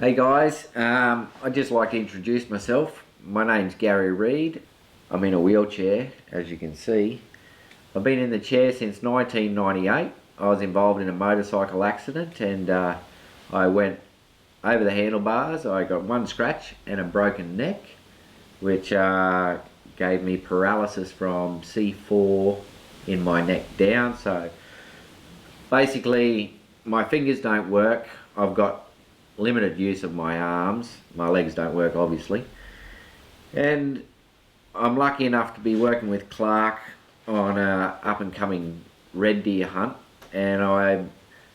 Hey guys, I'd just like to introduce myself. My name's Gary Reid. I'm in a wheelchair, as you can see. I've been in the chair since 1998. I was involved in a motorcycle accident and I went over the handlebars. I got one scratch and a broken neck, which gave me paralysis from C4 in my neck down. So basically my fingers don't work. I've got limited use of my arms. My legs don't work, obviously. And I'm lucky enough to be working with Clark on a up-and-coming red deer hunt, and I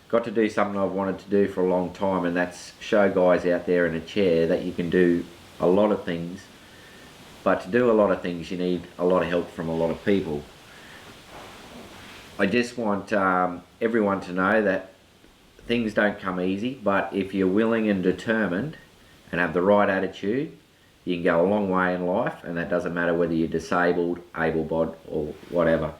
got to do something I've wanted to do for a long time, and that's show guys out there in a chair that you can do a lot of things, but to do a lot of things you need a lot of help from a lot of people. I just want everyone to know that things don't come easy, but if you're willing and determined and have the right attitude, you can go a long way in life, and that doesn't matter whether you're disabled, able-bodied or whatever.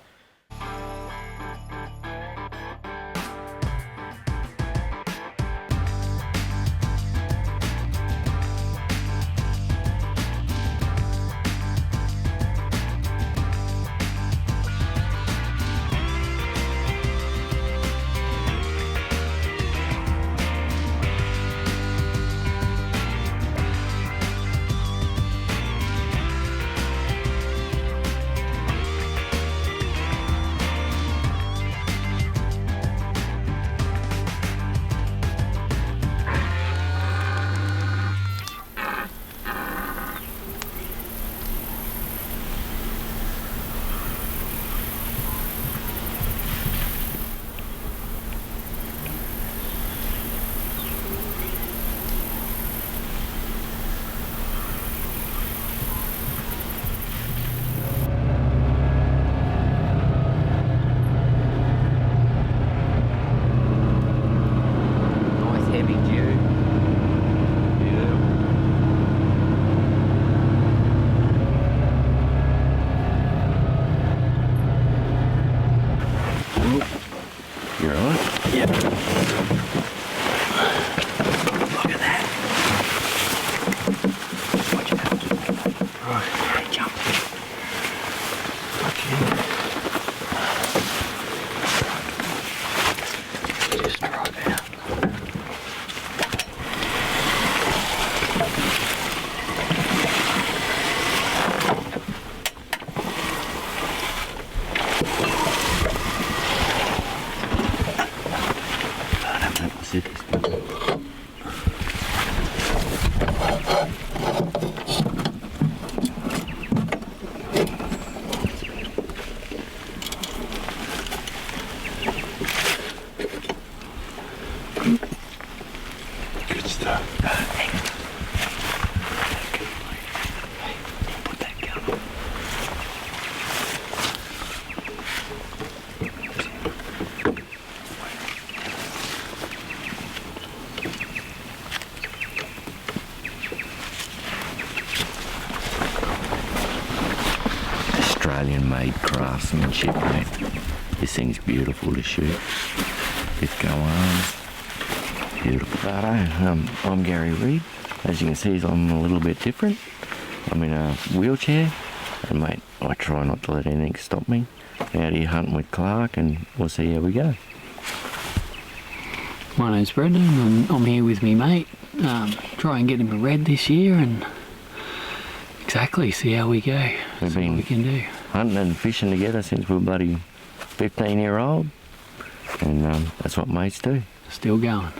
You're on? Yeah. Look at that. Watch out. Right. Hey, jump. Okay. Just drive out. Good stuff. Hang on. Hey, put that gun on. Australian-made craftsmanship, mate. This thing's beautiful to shoot. It's go arms. Beautiful. I'm Gary Reid. As you can see, I'm a little bit different. I'm in a wheelchair, and mate, I try not to let anything stop me. Out here hunting with Clark, and we'll see how we go. My name's Brendan, and I'm here with me mate. Try and get him a red this year, and exactly see how we go. We've see been what we can do. Hunting and fishing together since we were bloody 15-year-old, and that's what mates do. Still going.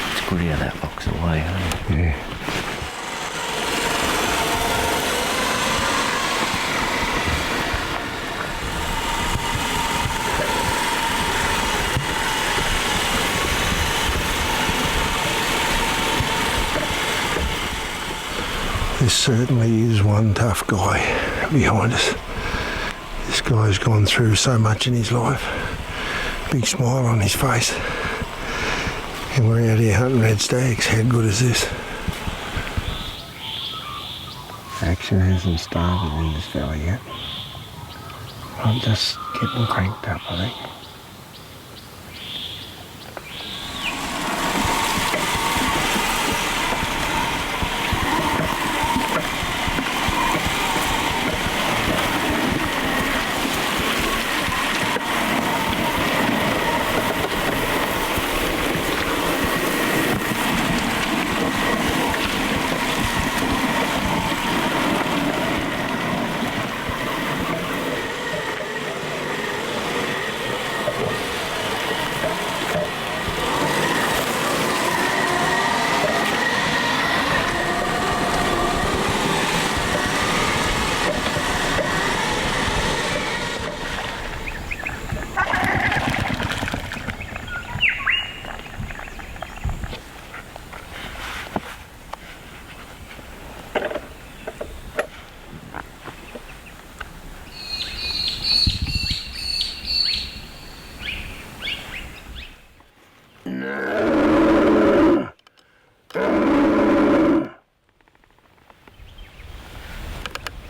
It's good how that locks away, huh? Yeah. This certainly is one tough guy behind us. This guy's gone through so much in his life. Big smile on his face. And we're out here hunting red stags. How good is this? Action hasn't started in this valley yet. I'm just getting cranked up, I think.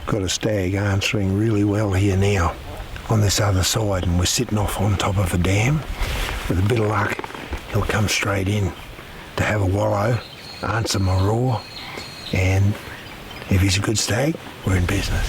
Got a stag answering really well here now on this other side, and we're sitting off on top of a dam. With a bit of luck, he'll come straight in to have a wallow, answer my roar, and if he's a good stag, we're in business.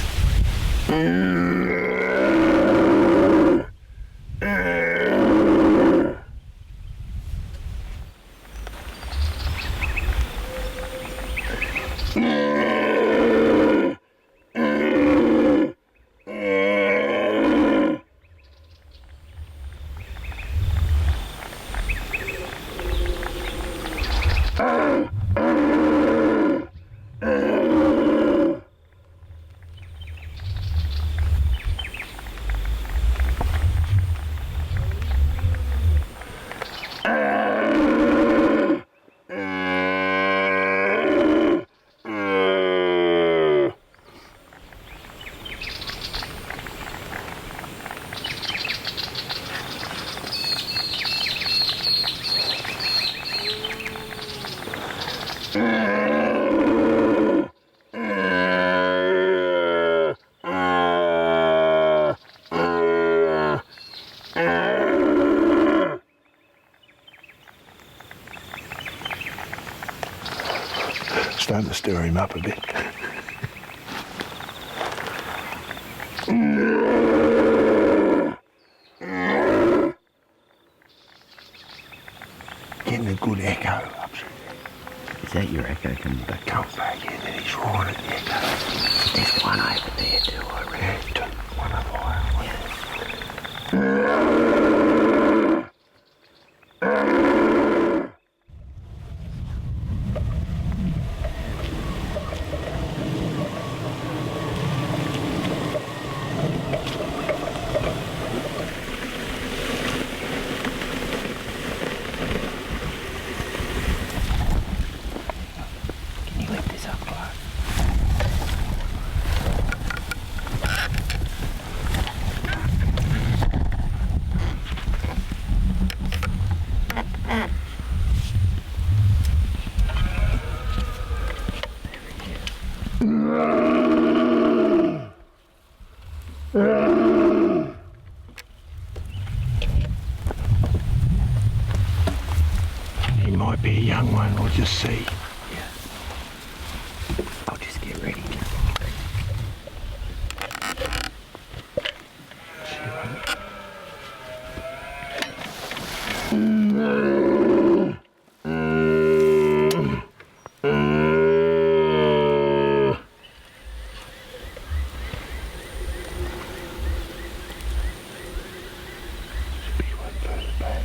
Starting to stir him up a bit. Getting a good echo up through there. Is that your echo coming back? Come back in and he's roaring at the echo. There's one over there too, I reckon. Yeah, one up higher. Can you lift this up, Clark? He might be a young one, we'll just see. I'll just get ready. Should be one further back.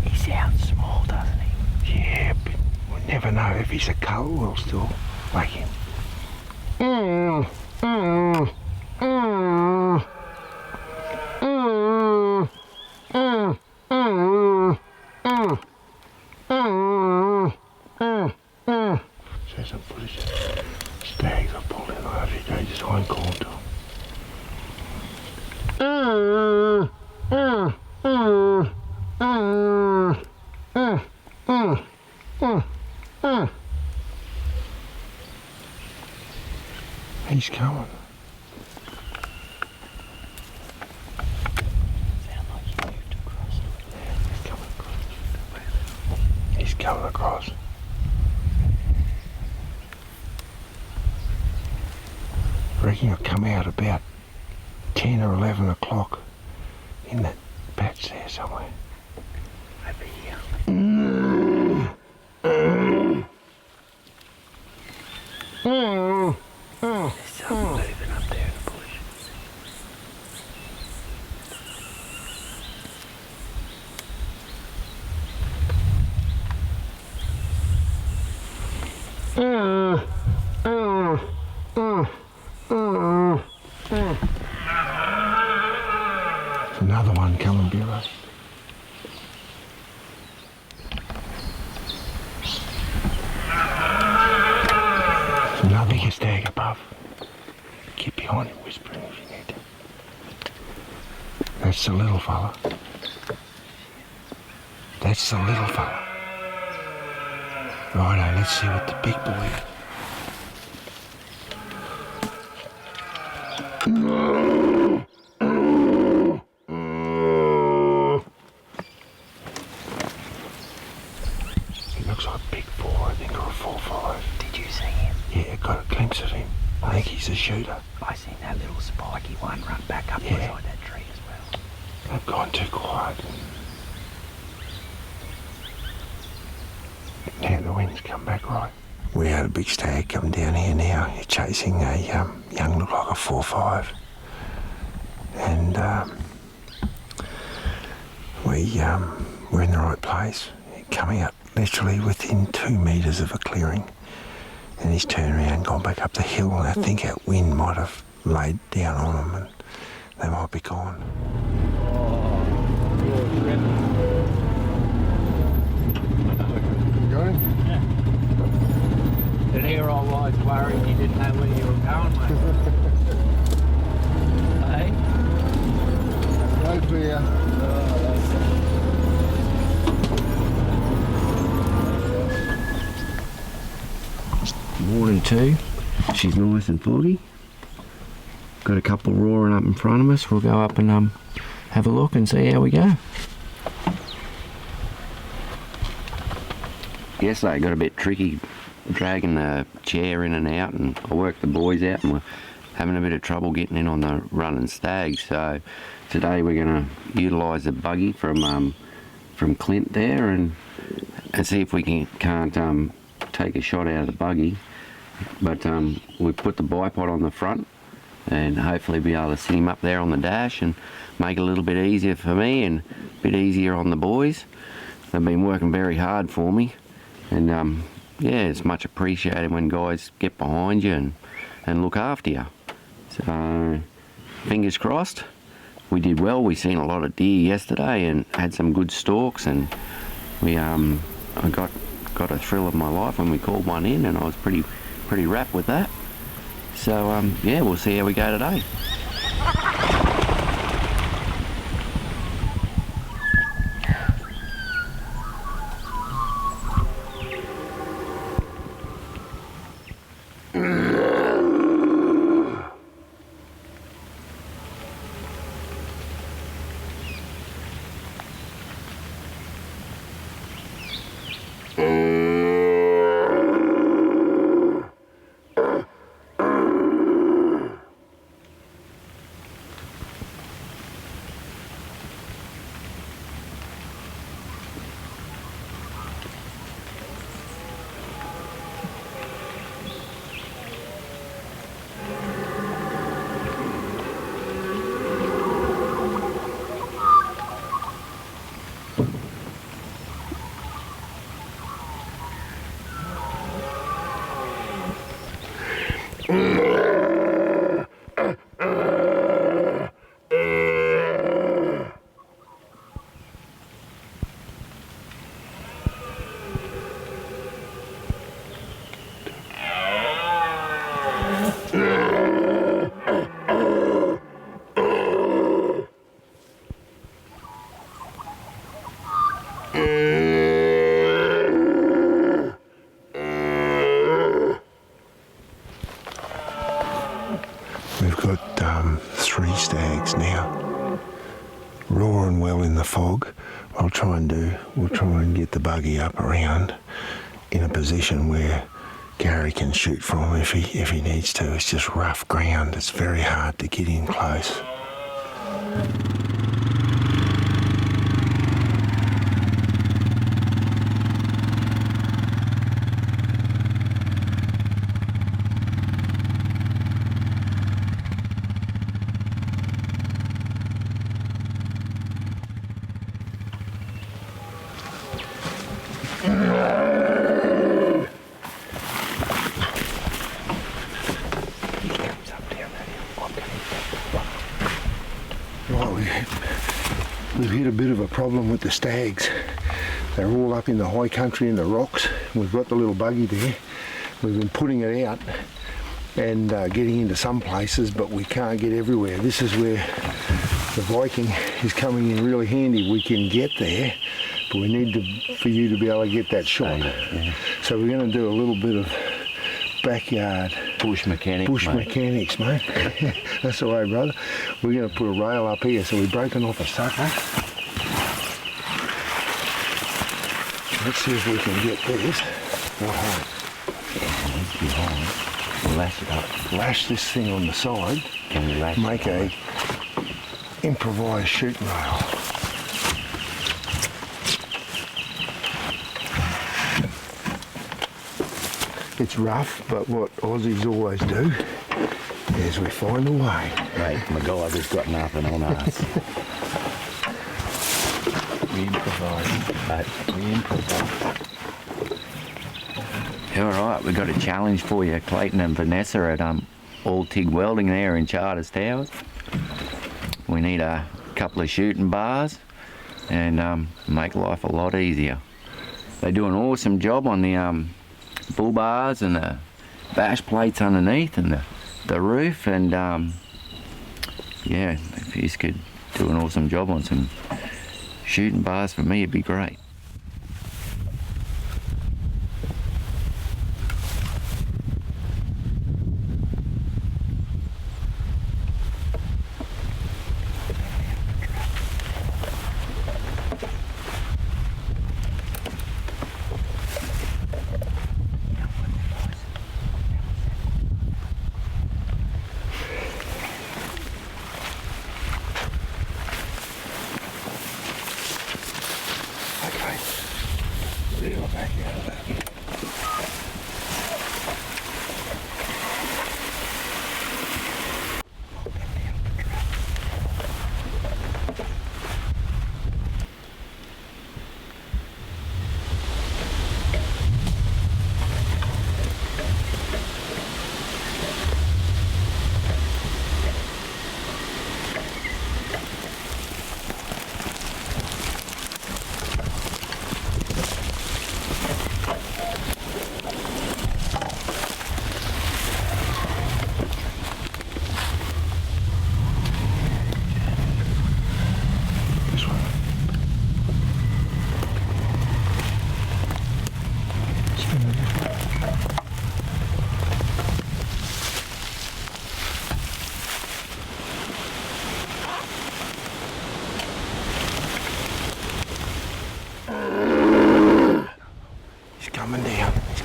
He sounds small, doesn't he? Yeah, but we'll never know if he's a cull, we'll still whack him. Just try and call to him. He's coming. Sound like he moved across. He's coming across. He's coming across. I reckon he'll come out about 10 or 11 o'clock in that patch there somewhere. Over here. There's something moving up there in the bush. There's another one coming, Bureau. There's another bigger stag above. Keep behind him, whispering if you need to. That's the little fella. That's the little fella. Righto, let's see what the big boy. He looks like a big 4, I think, or a 4-5. Did you see him? Yeah, got a glimpse of him. I think he's a shooter. I seen that little spiky one run back up Yeah. beside that tree as well. They've gone too quiet. Now the wind's come back right. We had a big stag come down here now. He's chasing a young, look like a 4-5. And we're in the right place. Coming up literally within 2 metres of a clearing. And he's turned around and gone back up the hill, and I think that wind might have laid down on them and they might be gone. You got him? And here I was worried you didn't know where you were going, mate. Hey? No fear. Morning too. She's nice and foggy. Got a couple roaring up in front of us. We'll go up and have a look and see how we go. Yesterday it got a bit tricky dragging the chair in and out, and I worked the boys out and we're having a bit of trouble getting in on the running stag. So today we're going to utilise the buggy from Clint there and see if we can't take a shot out of the buggy. But we put the bipod on the front and hopefully be able to sit him up there on the dash and make it a little bit easier for me and a bit easier on the boys. They've been working very hard for me, and yeah, it's much appreciated when guys get behind you and look after you. So fingers crossed. We did well. We seen a lot of deer yesterday and had some good stalks, and we I got a thrill of my life when we called one in, and I was pretty wrapped with that. So yeah, we'll see how we go today. We've got 3 stags now, roaring well in the fog. We'll try and get the buggy up around in a position where Gary can shoot from if he needs to. It's just rough ground. It's very hard to get in close. We've hit a bit of a problem with the stags. They're all up in the high country in the rocks. We've got the little buggy there. We've been putting it out and getting into some places, but we can't get everywhere. This is where the Viking is coming in really handy. We can get there, but we need for you to be able to get that shot. Yeah. So we're going to do a little bit of backyard Bush mechanics, mate. That's the way, brother. We're going to put a rail up here, so we've broken off a sucker. Let's see if we can get this. Behind. Lash it up. Lash this thing on the side. Can we lash make it a improvised shooting rail. It's rough, but what Aussies always do is we find a way. Mate, McGhie's got nothing on us. We improvise. Mate, we improvise. All right, we've got a challenge for you, Clayton and Vanessa at All TIG Welding there in Charters Towers. We need a couple of shooting bars and make life a lot easier. They do an awesome job on the bull bars and the bash plates underneath and the roof, and yeah, if you could do an awesome job on some shooting bars for me, it'd be great.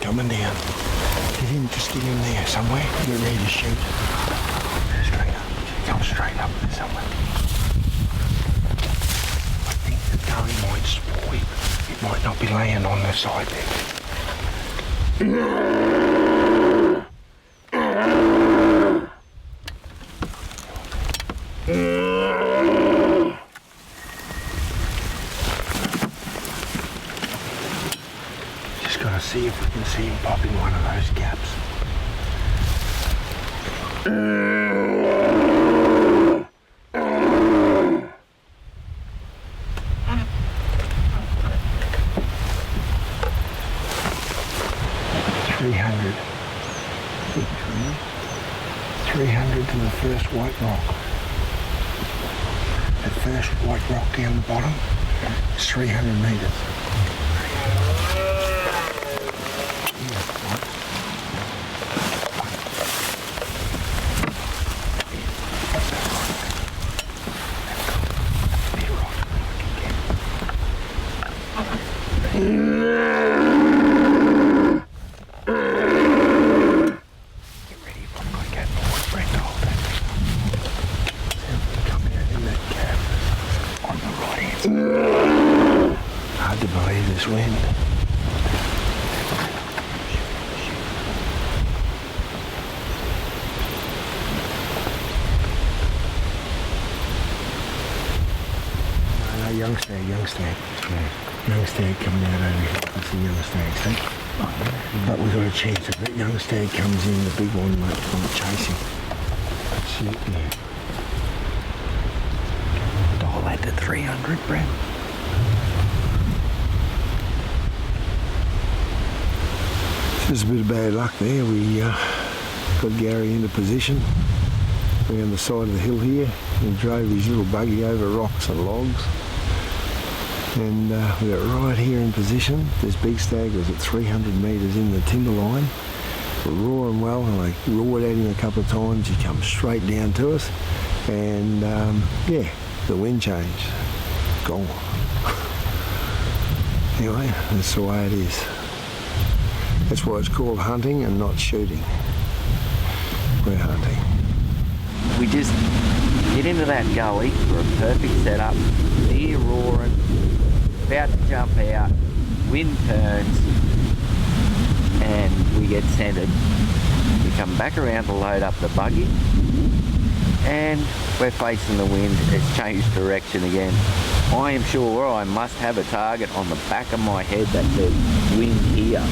Coming down. Just get in there somewhere. Get ready to shoot. Straight up. Come straight up there somewhere. I think the curry might spoil. It might not be laying on the side there. Gotta see if we can see him pop in one of those gaps. 300 to the first white rock. That first white rock down the bottom is 300 metres. Hard to believe this wind. Young stag. Young stag coming out over here. That's the young stag, see? But we've got a chance if that young stag comes in, the big one might come chasing. Shit, yeah. Dial that to 300, Brent. Just a bit of bad luck there. We got Gary into position. We're on the side of the hill here. He drove his little buggy over rocks and logs. And we got right here in position. This big stag was at 300 metres in the timber line. We're roaring well, and I roared at him a couple of times. He come straight down to us. And yeah, the wind changed. Gone. Anyway, that's the way it is. That's why it's called hunting and not shooting. We're hunting. We just get into that gully for a perfect setup. Deer roaring, about to jump out, wind turns, and we get centered. We come back around to load up the buggy, and we're facing the wind. It's changed direction again. I am sure I must have a target on the back of my head that says wind here.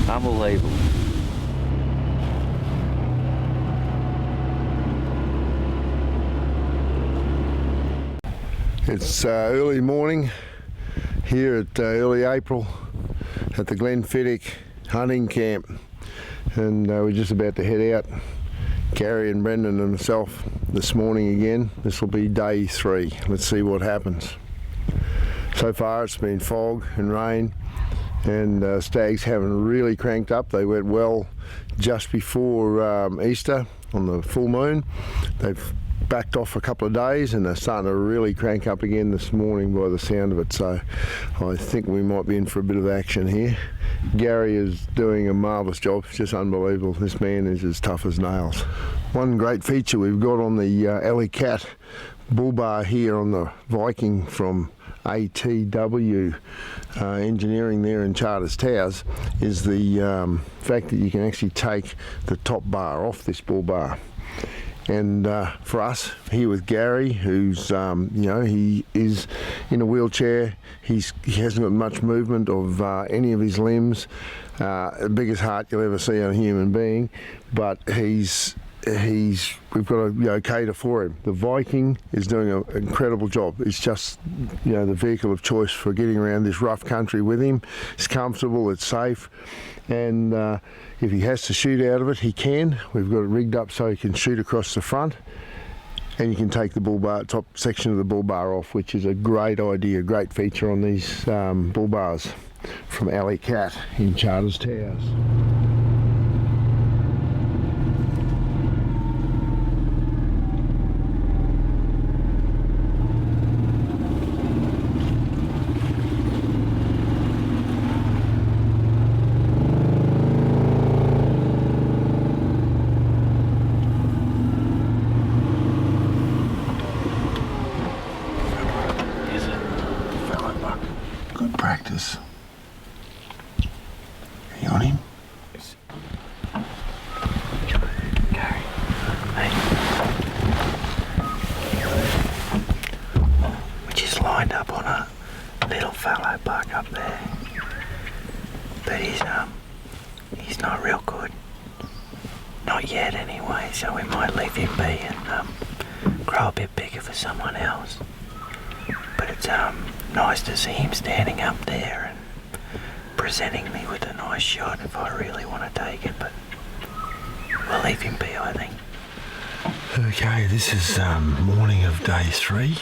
Unbelievable. It's early morning here at early April at the Glenfiddich hunting camp, and we're just about to head out. Gary and Brendan and myself this morning again. This will be day 3. Let's see what happens. So far it's been fog and rain, and stags haven't really cranked up. They went well just before Easter on the full moon. They've backed off a couple of days, and they're starting to really crank up again this morning by the sound of it, so I think we might be in for a bit of action here. Gary is doing a marvellous job. It's just unbelievable. This man is as tough as nails. One great feature we've got on the Alley Cat bull bar here on the Viking from ATW engineering there in Charters Towers is the fact that you can actually take the top bar off this bull bar. And for us, here with Gary, who's, he is in a wheelchair, he hasn't got much movement of any of his limbs, the biggest heart you'll ever see on a human being, but we've got a cater for him. The Viking is doing an incredible job. It's just, the vehicle of choice for getting around this rough country with him. It's comfortable, it's safe, and if he has to shoot out of it, he can. We've got it rigged up so he can shoot across the front, and you can take the bull bar, top section of the bull bar off, which is a great idea, great feature on these bull bars from Alley Cat in Charters Towers. Practice. Are you on him? Gary, hey. We just lined up on a little fallow buck up there, but he's not real good. Not yet anyway, so we might leave him be and grow a bit bigger for someone else. But it's nice to see him standing up there and presenting me with a nice shot if I really want to take it, but we'll leave him be, I think. Okay, this is morning of day 3.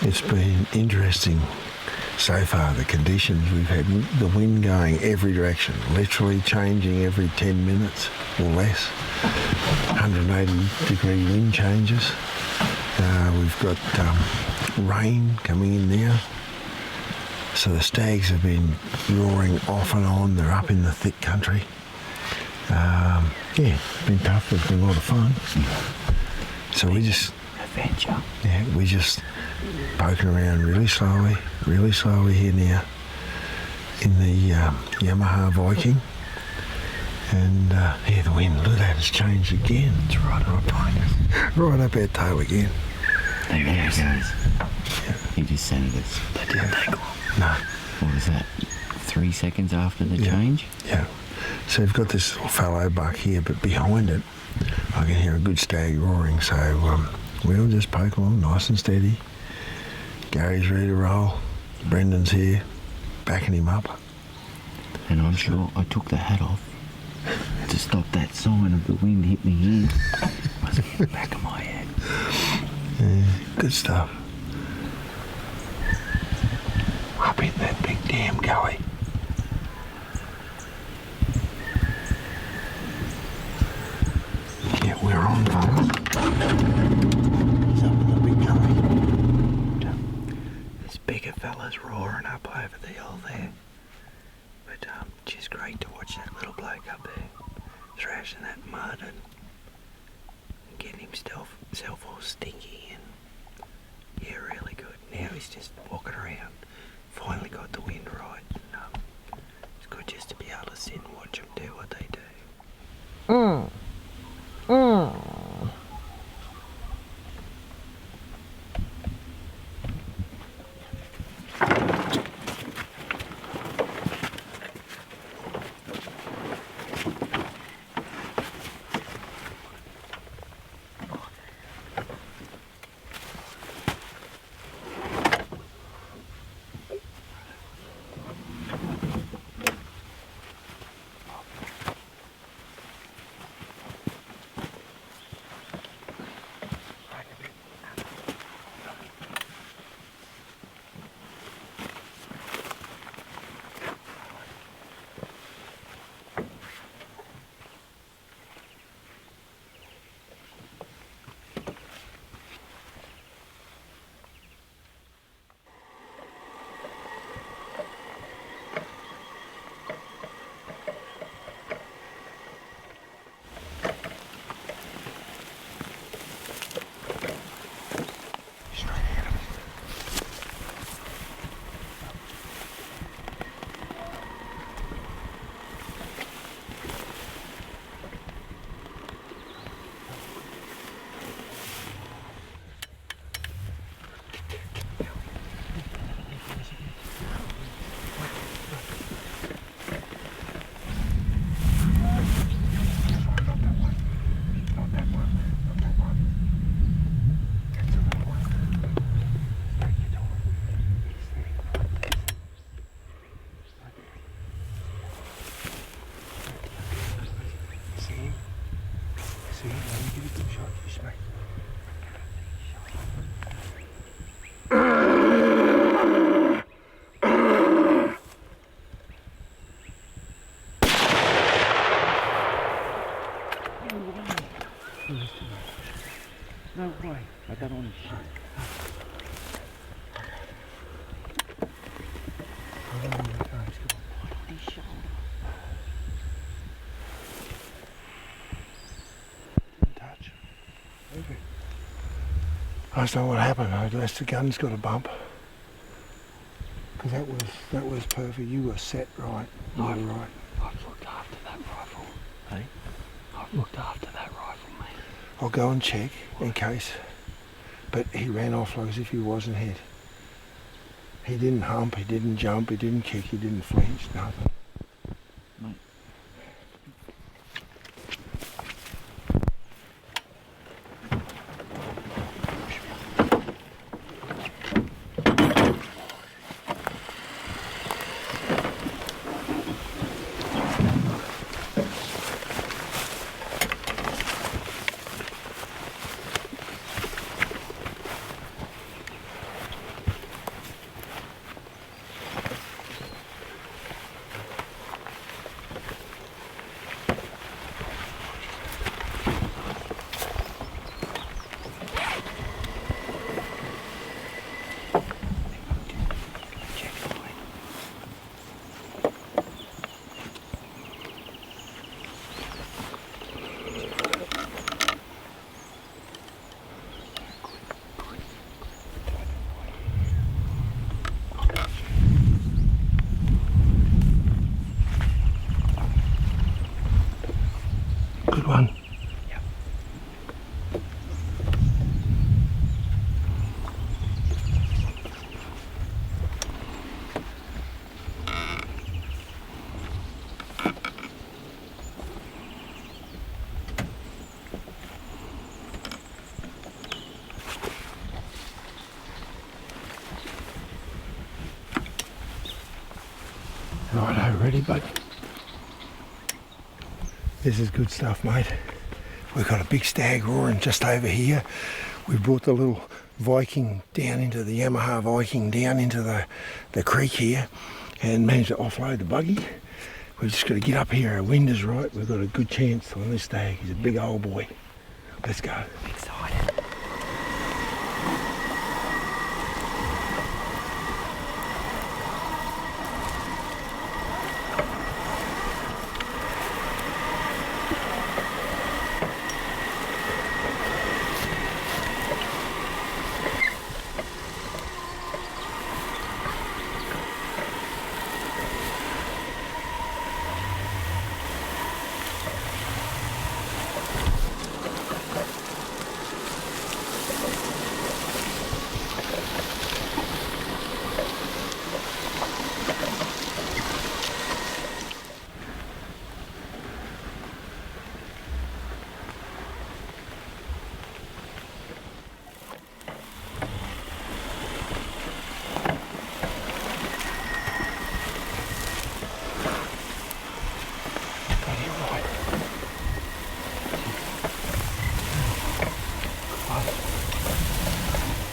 It's been interesting so far, the conditions. We've had the wind going every direction, literally changing every 10 minutes or less. 180 degree wind changes. We've got rain coming in now. So the stags have been roaring off and on. They're up in the thick country. Yeah, it's been tough. It's been a lot of fun. So we just... I adventure. Yeah, we're just poking around really slowly here now in the Yamaha Viking. And yeah, the wind, look at that, it's changed again. It's right behind us. Right up our tail again. There he goes. Yeah. He just sent us. That didn't take long. No. What was that? 3 seconds after the Yeah. change? Yeah. So we've got this little fallow buck here, but behind it, I can hear a good stag roaring. So we'll just poke along nice and steady. Gary's ready to roll. Brendan's here, backing him up. And I'm sure I took the hat off to stop that sign of the wind hit me here. Was in the back of my head. Yeah, good stuff. Up in that big damn gully. Yeah, we're on, fellas. He's up in the big gully. There's bigger fellas roaring up over the hill there. But just great to watch that little bloke up there thrashing that mud and getting himself all stinky and yeah, really good. Now he's just walking around. Finally got the wind right. And, it's good just to be able to sit and watch them do what they do. No way. I don't want to shoot. I just don't know what happened. Unless the gun's got a bump. Because that was perfect. You were set right. You were right. I've looked after that rifle. Hey? I've looked after that rifle, mate. I'll go and check in case. But he ran off like as if he wasn't hit. He didn't hump, he didn't jump, he didn't kick, he didn't flinch, nothing. Mate. Good one. Righto, ready, bud? This is good stuff, mate. We've got a big stag roaring just over here. We brought the little Viking down into the Yamaha Viking down into the creek here and managed to offload the buggy. We've just got to get up here. Our wind is right. We've got a good chance on this stag. He's a big old boy. Let's go. Excited.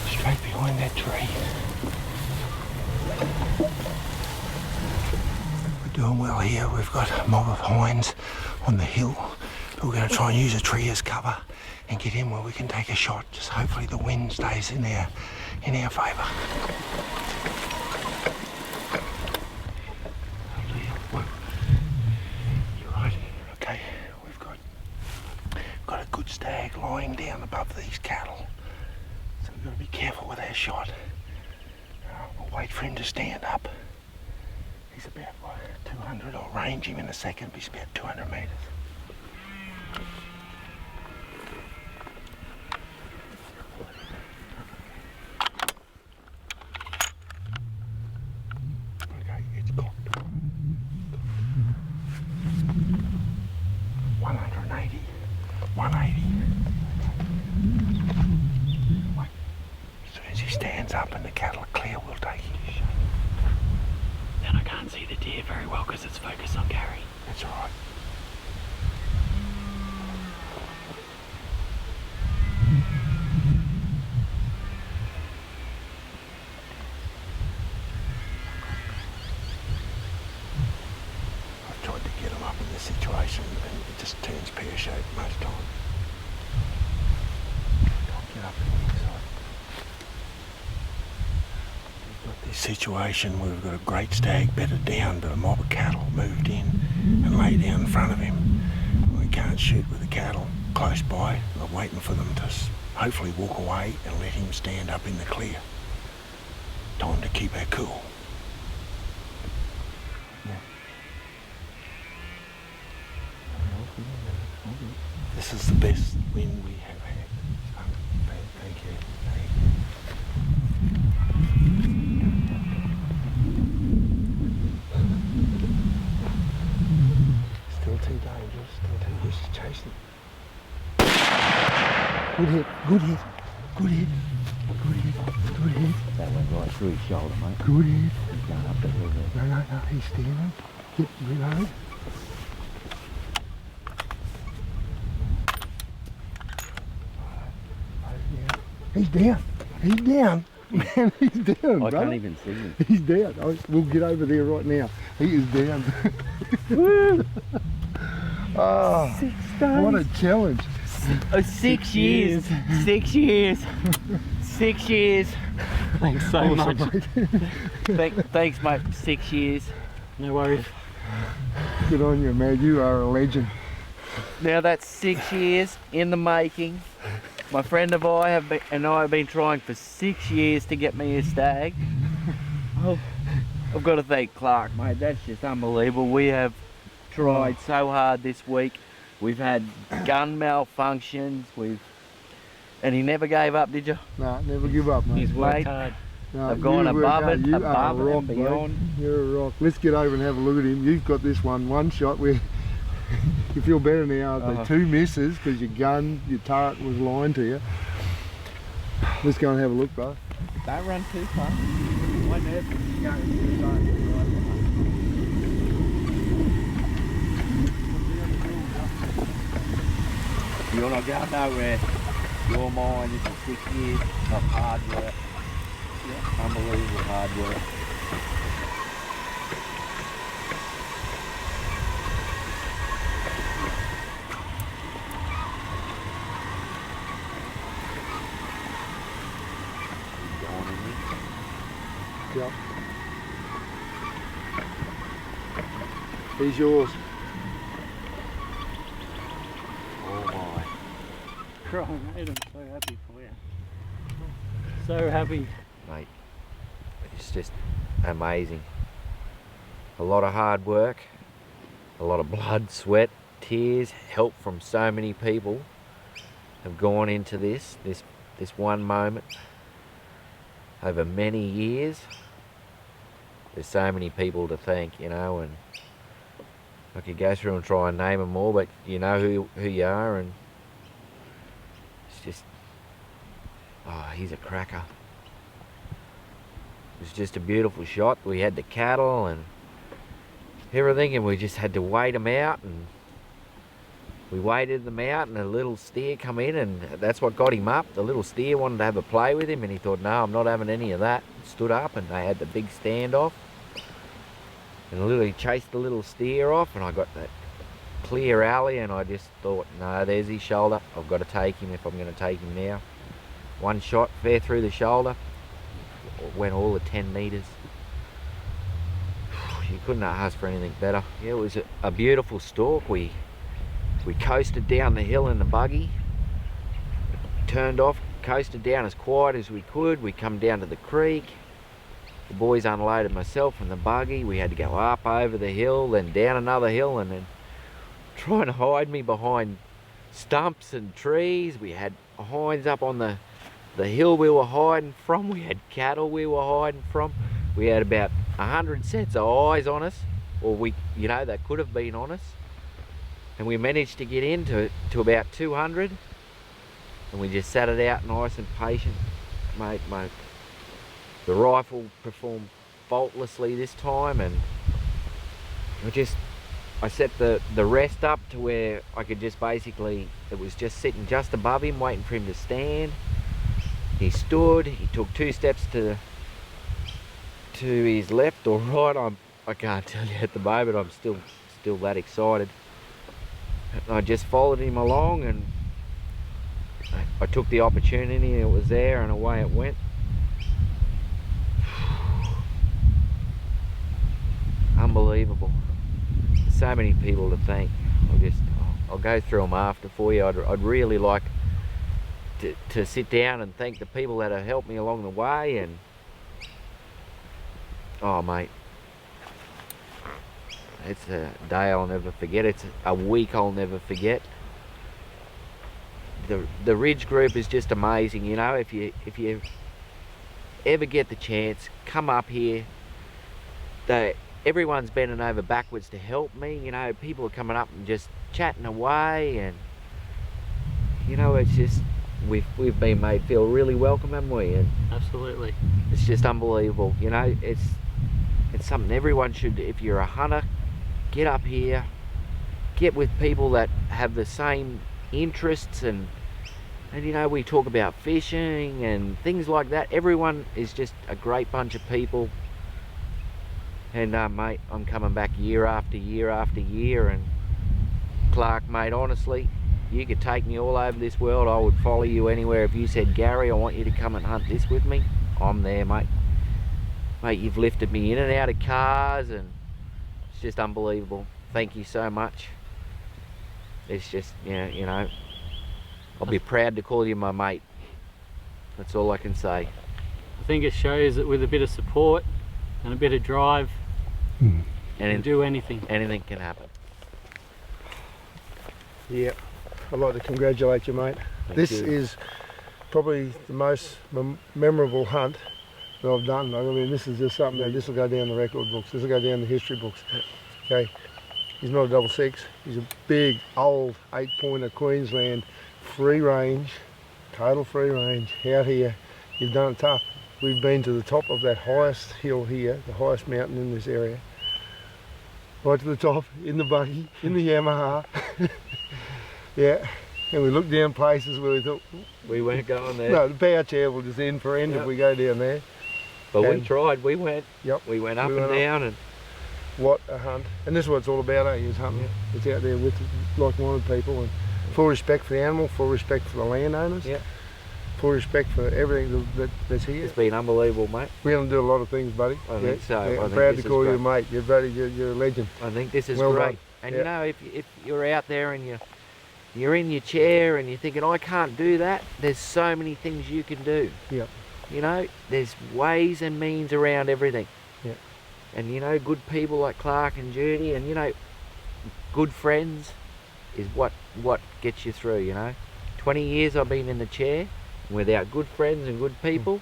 Straight behind that tree. We're doing well here. We've got a mob of hinds on the hill. But we're going to try and use a tree as cover and get in where we can take a shot. Just hopefully the wind stays in our favour. You're right. Okay, we've got a good stag lying down above these cattle. So we've got to be careful with our shot. We'll wait for him to stand up. He's about 200. I'll range him in a second. He's about 200 metres. Okay, it's cocked. 180. 180. As soon as he stands up and the cattle are clear, we'll take him. Then I can't see the deer very well because it's focused on Gary. That's all right. I've tried to get him up in this situation and it just turns pear-shaped most times. Can't get up in the inside. We've got this situation where we've got a great stag bedded down, but a mob of cattle moved in and lay down in front of him. We can't shoot with the cattle close by. We're waiting for them to hopefully walk away and let him stand up in the clear. Time to keep our cool. This is the best wind we have had. Thank you. Still too dangerous. Still too dangerous. Chasing. Good hit. Good hit. Good hit. Good hit. Good hit. That went right through his shoulder, mate. Good hit. He's going up the hill there. No, he's standing. Hit, reload. He's down. He's down. Man, he's down, I bro. can't even see him. He's down. We'll get over there right now. He is down. Oh, 6 days. what a challenge. Oh, 6 years. 6 years. 6 years. Thanks so Awesome, much. mate. Thanks, mate. 6 years. No worries. Good on you, man. You are a legend. Now that's 6 years in the making. My friend and I have been trying for 6 years to get me a stag. Oh, I've got to thank Clark, mate. That's just unbelievable. We have tried so hard this week. We've had gun malfunctions. And he never gave up, did you? No, never give up, mate. He's worked Mate. hard. No, I've gone you work above hard. it, You above are a it rock, and beyond. Mate. You're a rock. Let's get over and have a look at him. You've got this one shot where you feel better now. The 2 misses because your gun, your turret was lying to you. Let's go and have a look, bro. Don't run too far. You're not going nowhere. You're mine. This is 6 years of hard work. Yeah. Unbelievable hard work. Yep. He's yours. Oh my. Crying, mate, I'm so happy for you. So happy. Mate, it's just amazing. A lot of hard work, a lot of blood, sweat, tears, help from so many people have gone into this one moment over many years. There's so many people to thank, you know, and I could go through and try and name them all, but you know who you are, and it's just, oh, he's a cracker. It was just a beautiful shot. We had the cattle and everything, and we just had to wait them out, and we waited them out, and a little steer come in, and that's what got him up. The little steer wanted to have a play with him, and he thought, no, I'm not having any of that. Stood up, and they had the big standoff, and literally chased the little steer off, and I got that clear alley, and I just thought, no, there's his shoulder. I've got to take him if I'm going to take him now. One shot, fair through the shoulder, went all of 10 metres. You couldn't have asked for anything better. Yeah, it was a beautiful stalk. We coasted down the hill in the buggy, turned off, coasted down as quiet as we could. We come down to the creek. The boys unloaded myself from the buggy. We had to go up over the hill, then down another hill, and then try and hide me behind stumps and trees. We had hinds up on the hill we were hiding from. We had cattle we were hiding from. We had about 100 sets of eyes on us, or that could have been on us. And we managed to get into about 200, and we just sat it out nice and patient. Mate, the rifle performed faultlessly this time, and I set the rest up to where I could just basically, it was just sitting just above him, waiting for him to stand. He stood, he took 2 steps to his left or right. I can't tell you at the moment. I'm still that excited. I just followed him along, and I took the opportunity, and it was there, and away it went. Unbelievable. So many people to thank. I'll go through them after for you. I'd really like to sit down and thank the people that have helped me along the way, and oh mate, it's a day I'll never forget. It's a week I'll never forget. The Ridge group is just amazing, you know. If you ever get the chance, come up here. Everyone's bending over backwards to help me, you know. People are coming up and just chatting away, and you know, it's just we've been made feel really welcome, haven't we? And Absolutely. it's just unbelievable, you know. It's something everyone should. If you're a hunter, get up here, get with people that have the same interests, and you know, we talk about fishing and things like that. Everyone is just a great bunch of people, and mate, I'm coming back year after year after year. And Clark, mate, honestly, you could take me all over this world. I would follow you anywhere. If you said, Gary, I want you to come and hunt this with me, I'm there, mate. Mate, you've lifted me in and out of cars, and it's just unbelievable. Thank you so much. It's just, you know, I'll be proud to call you my mate. That's all I can say. I think it shows that with a bit of support and a bit of drive, you can do anything. Anything can happen. Yeah, I'd like to congratulate you, mate. This is probably the most memorable hunt that I've done. I mean, this is just something that this will go down the record books. This will go down the history books. Okay, he's not a double six. He's a big, old 8-pointer Queensland free range, total free range out here. You've done it tough. We've been to the top of that highest hill here, the highest mountain in this area. Right to the top, in the buggy, in the Yamaha. Yeah, and we looked down places where we thought, We weren't going there. no, the power chair will just end for end if we go down there. But we And- tried. We went. Yep. We went up We and went up. down, and What a hunt. And this is what it's all about, is hunting. It's out there with like-minded people, and full respect for the animal, full respect for the landowners, Yeah. full respect for everything that's here. it's been unbelievable, mate. We're going to do a lot of things, buddy. I think so. I I'm think proud this to is call you a great. mate. You're, buddy, you're a legend. I think this is Well great. done. And Yeah. you know, if you're out there and you're in your chair and you're thinking, I can't do that, there's so many things you can do. Yep. You know, there's ways and means around everything. Yep. And you know, good people like Clark and Judy, and you know, good friends is what gets you through, you know. 20 years I've been in the chair, and without good friends and good people,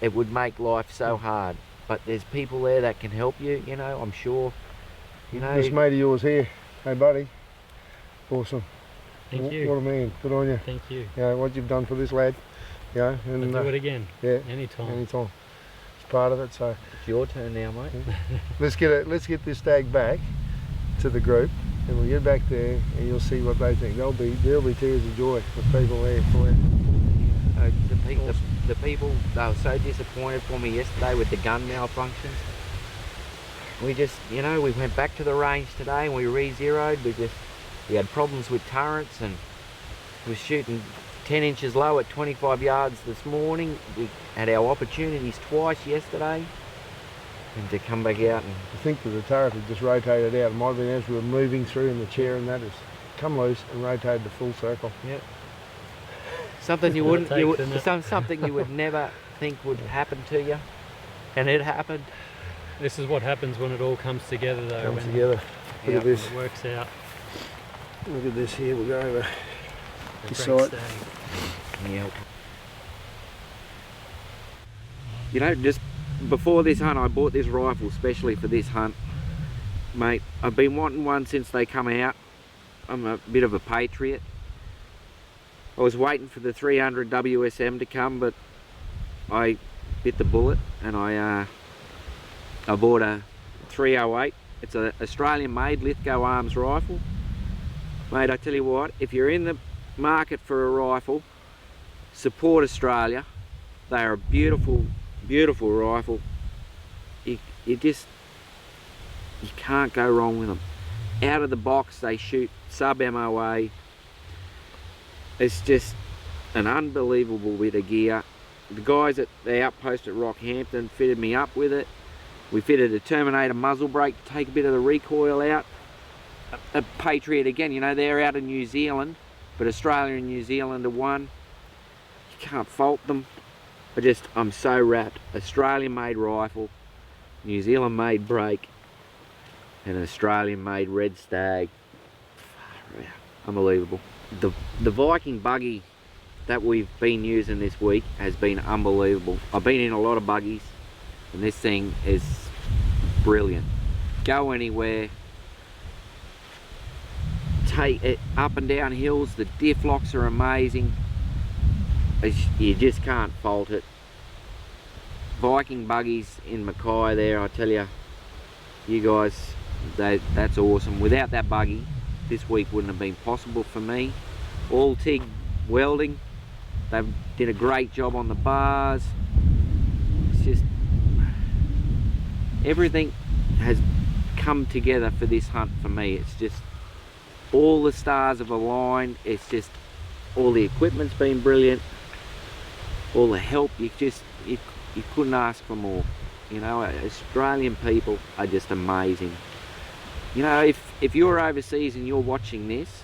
it would make life so hard. But there's people there that can help you, you know, I'm sure. You know, This mate of yours here, hey buddy, awesome. Thank you. What a man, good on you. Thank you. You know, what you've done for this lad, you know, and I'll do it again. yeah, Anytime. anytime. It's part of it, so it's your turn now, mate. let's get this stag back to the group, and we'll get back there and you'll see what they think. There'll be tears of joy with people there for you. The people, they were so disappointed for me yesterday with the gun malfunctions. We just, you know, we went back to the range today and we re-zeroed. We had problems with turrets, and we were shooting 10 inches low at 25 yards this morning. We had our opportunities twice yesterday, and to come back out and I think that the turret had just rotated out. It might have been as we were moving through in the chair, and that has come loose and rotated the full circle. yep. Something you wouldn't, Takes, isn't it? something you would never think would happen to you, and it happened. This is what happens when it all comes together, though. Comes when together. Look Yeah. at this. It works out. Look at this here. We'll go over A this great side. stag. Yeah. You know, just before this hunt, I bought this rifle specially for this hunt, mate. I've been wanting one since they come out. I'm a bit of a patriot. I was waiting for the 300 WSM to come, but I bit the bullet and I bought a 308. It's an Australian-made Lithgow Arms rifle. Mate, I tell you what, if you're in the market for a rifle, support Australia. They are a beautiful, beautiful rifle. You can't go wrong with them. Out of the box, they shoot sub MOA. It's just an unbelievable bit of gear. The guys at the outpost at Rockhampton fitted me up with it. We fitted a Terminator muzzle brake to take a bit of the recoil out. A Patriot again, you know, they're out of New Zealand, but Australia and New Zealand are one. You can't fault them. I'm so wrapped. Australian made rifle, New Zealand made brake, and an Australian made red stag. Unbelievable. The Viking buggy that we've been using this week has been unbelievable. I've been in a lot of buggies, and this thing is brilliant. Go anywhere, take it up and down hills. The diff locks are amazing. You just can't fault it. Viking buggies in McGhie there, I tell you, you guys, that's awesome. Without that buggy, this week wouldn't have been possible for me. All TIG welding, they did a great job on the bars. It's just, everything has come together for this hunt for me. It's just, all the stars have aligned. It's just, all the equipment's been brilliant. All the help, you couldn't ask for more. You know, Australian people are just amazing. You know, if you're overseas and you're watching this,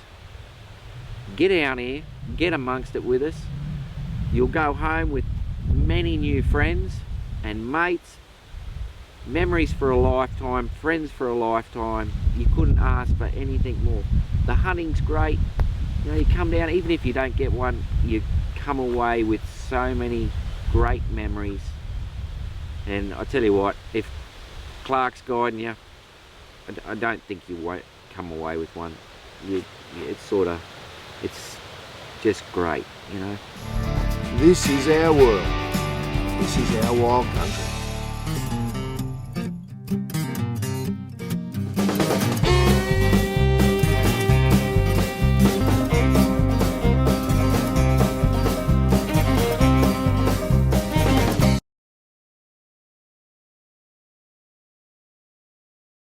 get out here, get amongst it with us. You'll go home with many new friends and mates, memories for a lifetime, friends for a lifetime. You couldn't ask for anything more. the hunting's great. You know, you come down, even if you don't get one, you come away with so many great memories. And I tell you what, if Clark's guiding you, I don't think you won't come away with one. It's just great, you know. This is our world. This is our wild country.